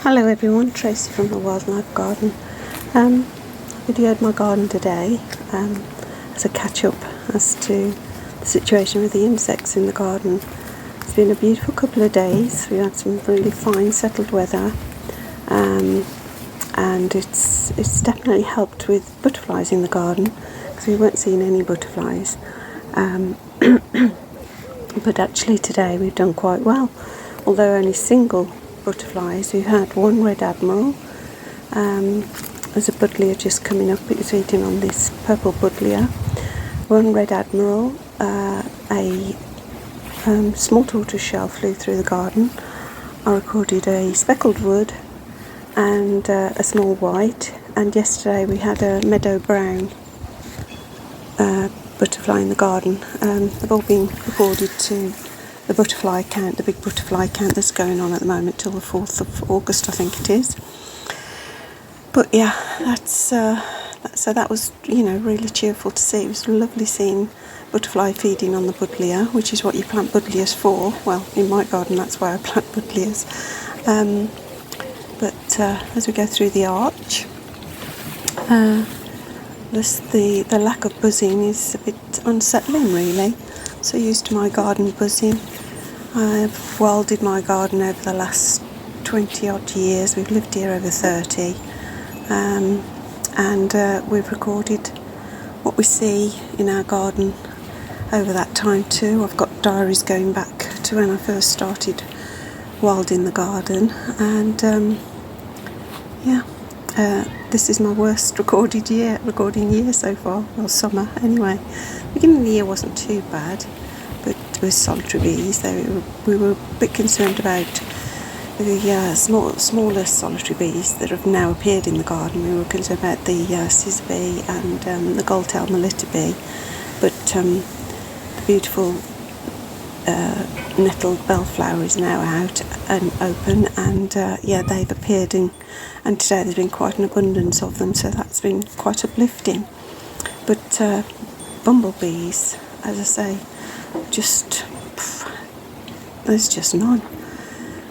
Hello everyone, Tracy from the Wildlife Garden. Videoed my garden today as a catch up as to the situation with the insects in the garden. It's been a beautiful couple of days. We had some really fine settled weather, and it's definitely helped with butterflies in the garden because we weren't seeing any butterflies. But actually today we've done quite well, although only single butterflies. We had one red admiral. There's a buddleia just coming up. It was eating on this purple buddleia. One red admiral, a small tortoiseshell flew through the garden. I recorded a speckled wood and a small white, and yesterday we had a meadow brown butterfly in the garden. They've all been recorded to the butterfly count, the big butterfly count that's going on at the moment till the 4th of August, I think it is. But yeah, so that was, really cheerful to see. It was lovely seeing butterfly feeding on the buddleia, which is what you plant buddleias for. Well, in my garden that's why I plant buddleias. But as we go through the arch, the lack of buzzing is a bit unsettling, really. So used to my garden buzzing. I've wilded my garden over the last 20 odd years. We've lived here over 30, and we've recorded what we see in our garden over that time too. I've got diaries going back to when I first started wilding the garden, and this is my worst recording year so far. Well, summer anyway. Beginning of the year wasn't too bad, but with solitary bees, we were a bit concerned about the smaller solitary bees that have now appeared in the garden. We were concerned about the scissor bee and the gold-tailed melitta bee, but the beautiful nettled bellflower is now out and open, and they've appeared and today there's been quite an abundance of them, so that's been quite uplifting. But bumblebees, as I say, there's just none.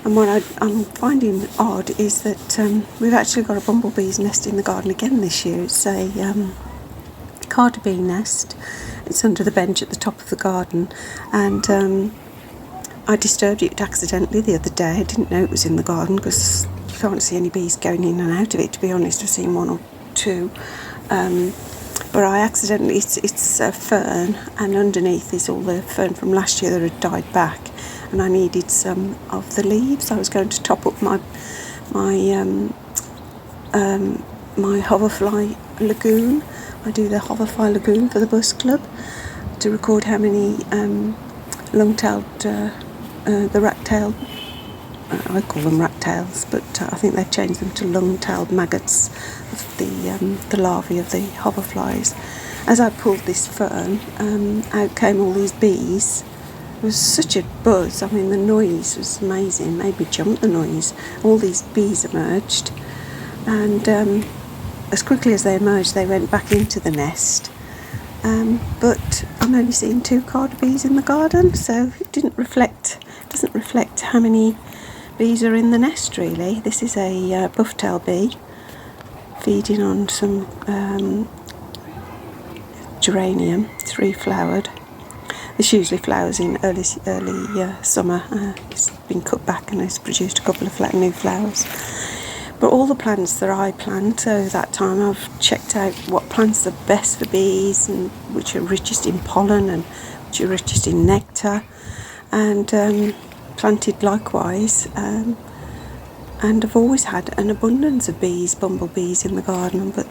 And what I'm finding odd is that we've actually got a bumblebee's nest in the garden again this year. It's a carder bee nest. It's under the bench at the top of the garden, and I disturbed it accidentally the other day. I didn't know it was in the garden because you can't see any bees going in and out of it, to be honest. I've seen one or two. But I accidentally, it's a fern, and underneath is all the fern from last year that had died back, and I needed some of the leaves. I was going to top up my hoverfly lagoon. I do the hoverfly lagoon for the bus club to record how many long-tailed, the rat-tailed, I call them rat-tails, but I think they've changed them to long-tailed maggots of the larvae of the hoverflies. As I pulled this fern, out came all these bees. It was such a buzz. I mean, the noise was amazing, made me jump, the noise. All these bees emerged, and as quickly as they emerged, they went back into the nest. But I'm only seeing 2 carder bees in the garden, so it doesn't reflect how many bees are in the nest, really. This is a buff-tail bee feeding on some geranium, 3-flowered. This usually flowers in early summer. It's been cut back and it's produced a couple of new flowers. But all the plants that I plant over that time, I've checked out what plants are best for bees and which are richest in pollen and which are richest in nectar, and planted likewise. And I've always had an abundance of bees, bumblebees in the garden, but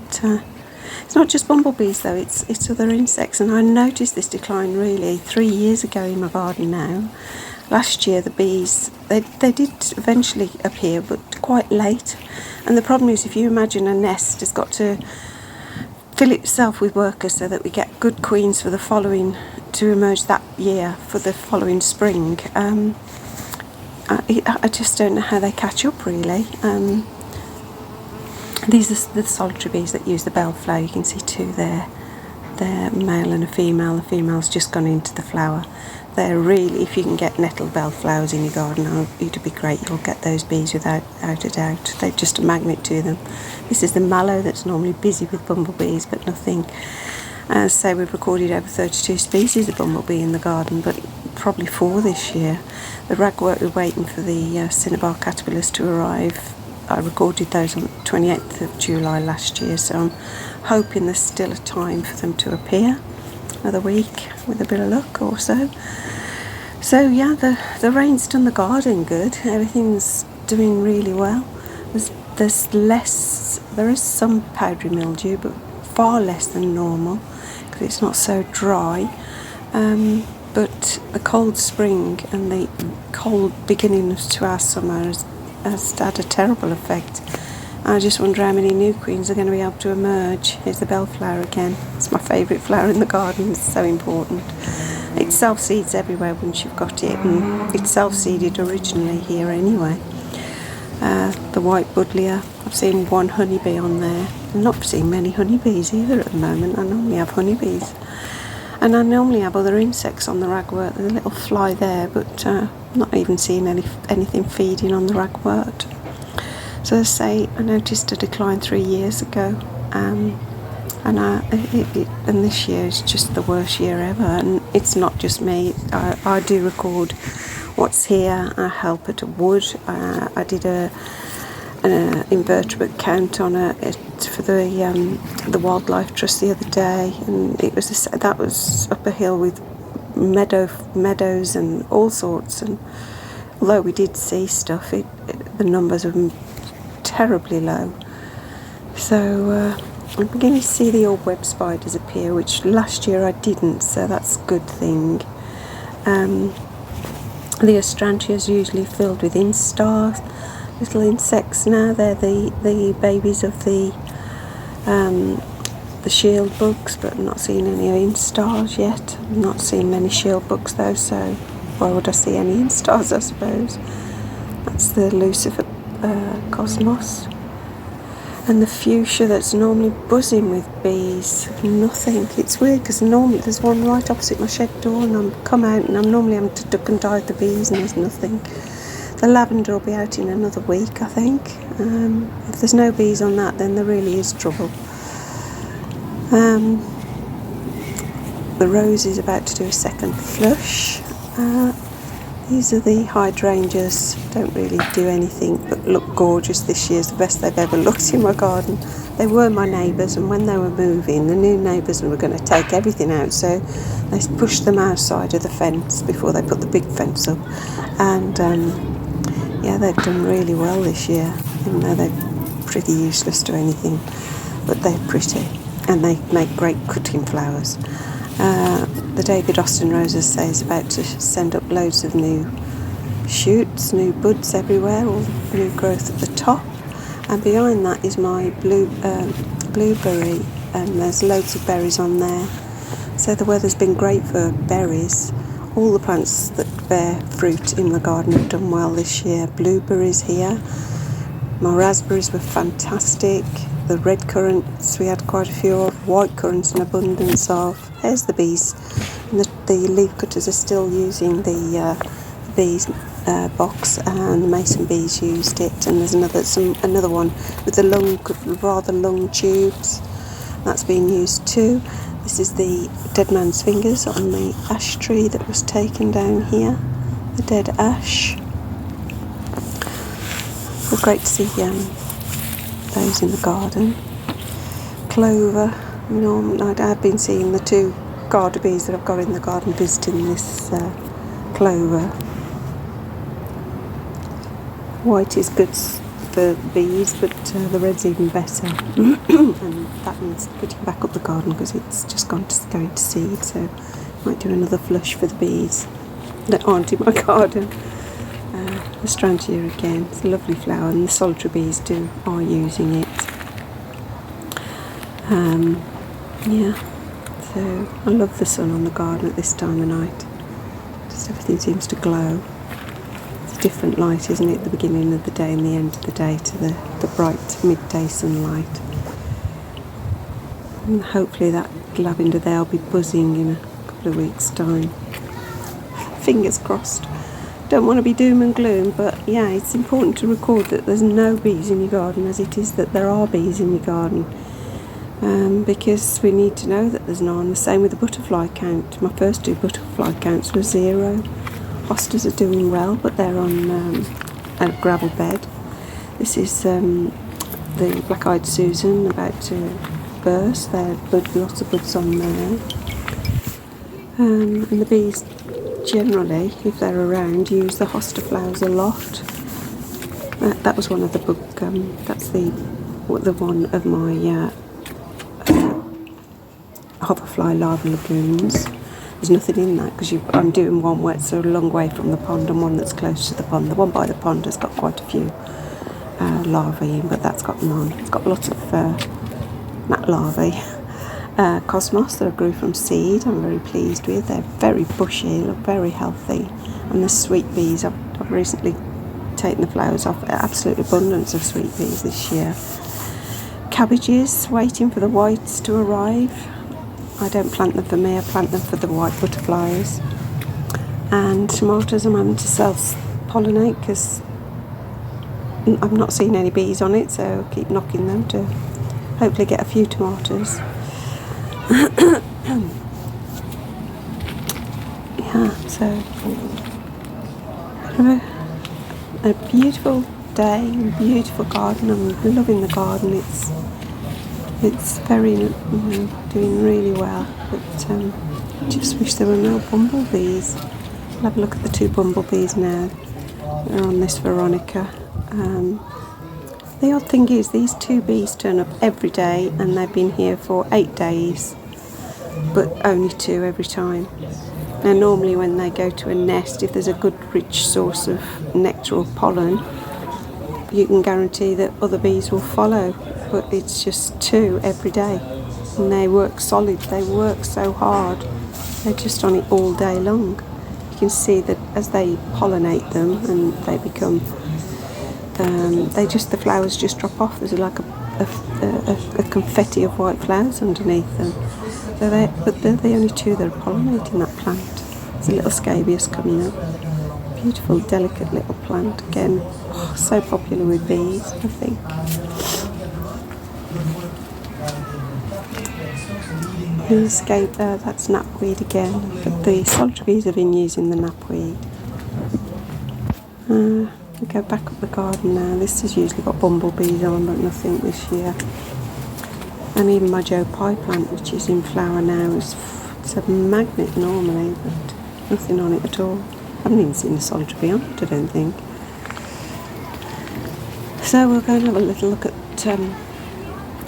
it's not just bumblebees though, it's other insects. And I noticed this decline really 3 years ago in my garden now. Last year the bees, they did eventually appear, but quite late. And the problem is, if you imagine a nest has got to fill itself with workers so that we get good queens for the following, to emerge that year for the following spring. I just don't know how they catch up, really. These are the solitary bees that use the bellflower. You can see 2 there. They're male and a female. The female's just gone into the flower. they're really, if you can get nettle bellflowers in your garden, it'd be great. You'll get those bees without a doubt. They're just a magnet to them. This is the mallow that's normally busy with bumblebees, but nothing. So we've recorded over 32 species of bumblebee in the garden, but probably 4 this year. The ragwort, we're waiting for the cinnabar caterpillars to arrive. I recorded those on the 28th of July last year, so I'm hoping there's still a time for them to appear. Another week with a bit of luck or so. So yeah, the rain's done the garden good. Everything's doing really well. There is some powdery mildew, but far less than normal because it's not so dry. But the cold spring and the cold beginning to our summer has had a terrible effect. I just wonder how many new queens are going to be able to emerge. Here's the bellflower again. It's my favourite flower in the garden. It's so important. It self-seeds everywhere once you've got it, and it's self-seeded originally here anyway. The white buddleia, I've seen one honeybee on there. I'm not seeing many honeybees either at the moment. I normally have honeybees. And I normally have other insects on the ragwort. There's a little fly there, but not even seeing anything feeding on the ragwort. So as I say, I noticed a decline 3 years ago, and this year is just the worst year ever. And it's not just me. I do record what's here. I help at a wood. I did an invertebrate count on it for the Wildlife Trust the other day, and that was up a hill with meadows and all sorts. And although we did see stuff, the numbers were terribly low. So I'm beginning to see the old web spiders appear, which last year I didn't, so that's a good thing. The astrantia is usually filled with instars, little insects now. They're the babies of the shield bugs, but I'm not seeing any instars yet. I'm not seeing many shield bugs though, so why would I see any instars, I suppose. That's the Lucifer cosmos. And the fuchsia that's normally buzzing with bees, nothing. It's weird because normally there's one right opposite my shed door, and I'm come out and I'm normally having to duck and dive the bees, and there's nothing. The lavender will be out in another week, I think. If there's no bees on that, then there really is trouble. The rose is about to do a second flush. These are the hydrangeas. Don't really do anything but look gorgeous this year. It's the best they've ever looked in my garden. They were my neighbours, and when they were moving, the new neighbours were going to take everything out, so they pushed them outside of the fence before they put the big fence up. And yeah, they've done really well this year, even though they're pretty useless to anything, but they're pretty and they make great cutting flowers. The David Austin Roses say is about to send up loads of new shoots, new buds everywhere, all the new growth at the top. And behind that is my blueberry, and there's loads of berries on there. So the weather's been great for berries. All the plants that bear fruit in the garden have done well this year. Blueberries here. My raspberries were fantastic. The red currants we had quite a few of. White currants in abundance of. There's the bees. And the leaf cutters are still using the bees box, and the mason bees used it. And there's another one with the rather long tubes. That's being used too. This is the dead man's fingers on the ash tree that was taken down here. The dead ash. It's great to see those in the garden. Clover. I've been seeing the 2 garter bees that I've got in the garden visiting this clover. White is good for bees, but the red's even better. And that means putting back up the garden because it's just going to seed, so I might do another flush for the bees that aren't in my garden. The Astrantia again, it's a lovely flower, and the solitary bees are using it. Yeah, so I love the sun on the garden at this time of night. Just everything seems to glow. It's a different light, isn't it, at the beginning of the day and the end of the day to the bright midday sunlight. And hopefully that lavender there will be buzzing in a couple of weeks' time. fingers crossed. Don't want to be doom and gloom, but yeah, it's important to record that there's no bees in your garden, as it is that there are bees in your garden, because we need to know that there's none. The same with the butterfly count. My first 2 butterfly counts were 0. Hostas are doing well, but they're on a gravel bed. This is the black-eyed Susan about to burst. There are lots of buds on there. And the bees generally, if they're around, use the hosta flowers a lot. That was one of the that's the one of my hoverfly larva lagoons. There's nothing in that because I'm doing one where it's a long way from the pond and one that's close to the pond. The one by the pond has got quite a few larvae in, but that's got none. It's got lots of gnat larvae. Cosmos that I grew from seed, I'm very pleased with. They're very bushy, look very healthy. And the sweet bees, I've recently taken the flowers off. Absolute abundance of sweet bees this year. Cabbages, waiting for the whites to arrive. I don't plant them for me, I plant them for the white butterflies. And tomatoes I'm having to self-pollinate because I've not seen any bees on it, so I'll keep knocking them to hopefully get a few tomatoes. Yeah, so a beautiful day, a beautiful garden. I'm loving the garden. It's very, doing really well. But just wish there were no bumblebees. I'll have a look at the 2 bumblebees now. They're on this Veronica. The odd thing is these 2 bees turn up every day, and they've been here for 8 days, but only 2 every time. Now normally when they go to a nest, if there's a good rich source of nectar or pollen, you can guarantee that other bees will follow, but it's just 2 every day, and they work solid, they work so hard, they're just on it all day long. You can see that as they pollinate them and they become the flowers just drop off. There's like a confetti of white flowers underneath them. But they're the only 2 that are pollinating that plant. There's a little scabious coming up. Beautiful, delicate little plant. Again, so popular with bees, I think. That's knapweed again, but the solitary bees have been using the knapweed. I'll go back up the garden now. This has usually got bumblebees on, but nothing this year. And even my Joe Pye plant, which is in flower now, it's a magnet normally, but nothing on it at all. I haven't even seen a solitary bee on it, I don't think. So we'll go and have a little look at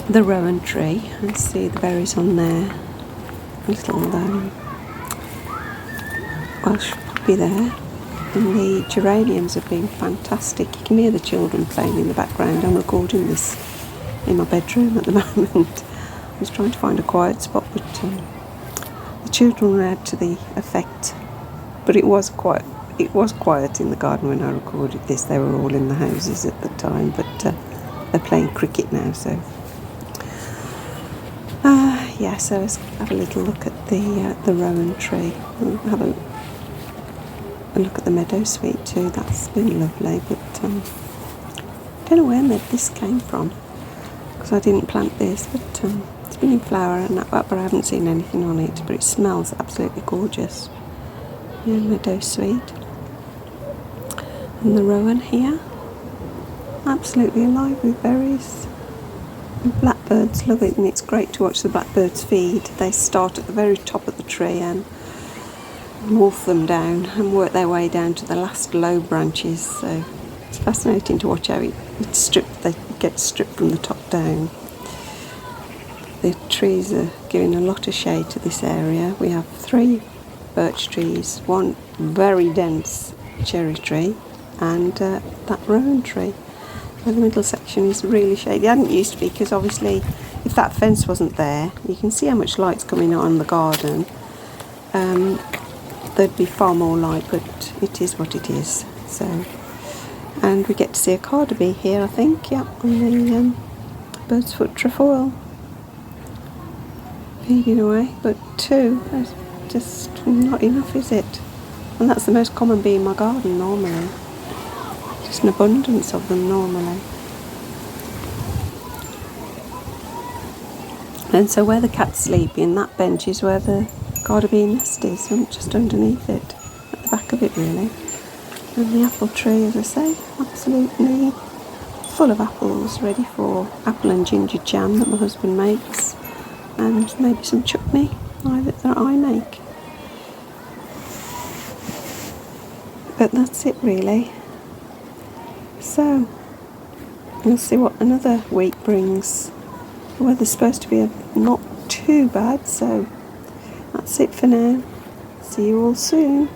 the rowan tree and see the berries on there. A little Welsh poppy there. And the geraniums have been fantastic. You can hear the children playing in the background. I'm recording this in my bedroom at the moment. I was trying to find a quiet spot, but the children were out to the effect. But it was quiet in the garden when I recorded this. They were all in the houses at the time, but they're playing cricket now, so so let's have a little look at the rowan tree. We'll have a look at the meadowsweet too. That's been lovely, but I don't know where this came from because I didn't plant this, but it's been in flower and that, but I haven't seen anything on it, but it smells absolutely gorgeous. Yeah, meadowsweet. And the rowan here, absolutely alive with berries. And blackbirds love it, and it's great to watch the blackbirds feed. They start at the very top of the tree and wolf them down and work their way down to the last low branches. So it's fascinating to watch how they get stripped from the top down. The trees are giving a lot of shade to this area. We have 3 birch trees, 1 very dense cherry tree, and that rowan tree. So the middle section is really shady. It hadn't used to be, because obviously if that fence wasn't there, you can see how much light's coming on the garden. There'd be far more light, but it is what it is. So, and we get to see a carder here, I think, on the bird's foot trefoil. Feeding away, but 2, that's just not enough, is it? And that's the most common bee in my garden normally. Just an abundance of them normally. And so where the cat's sleeping, that bench is where the garter bee nest is, just underneath it, at the back of it really. And the apple tree, as I say, absolutely full of apples, ready for apple and ginger jam that my husband makes, and maybe some chutney that I make. But that's it really. So we'll see what another week brings. The weather's supposed to be not too bad, so that's it for now. See you all soon.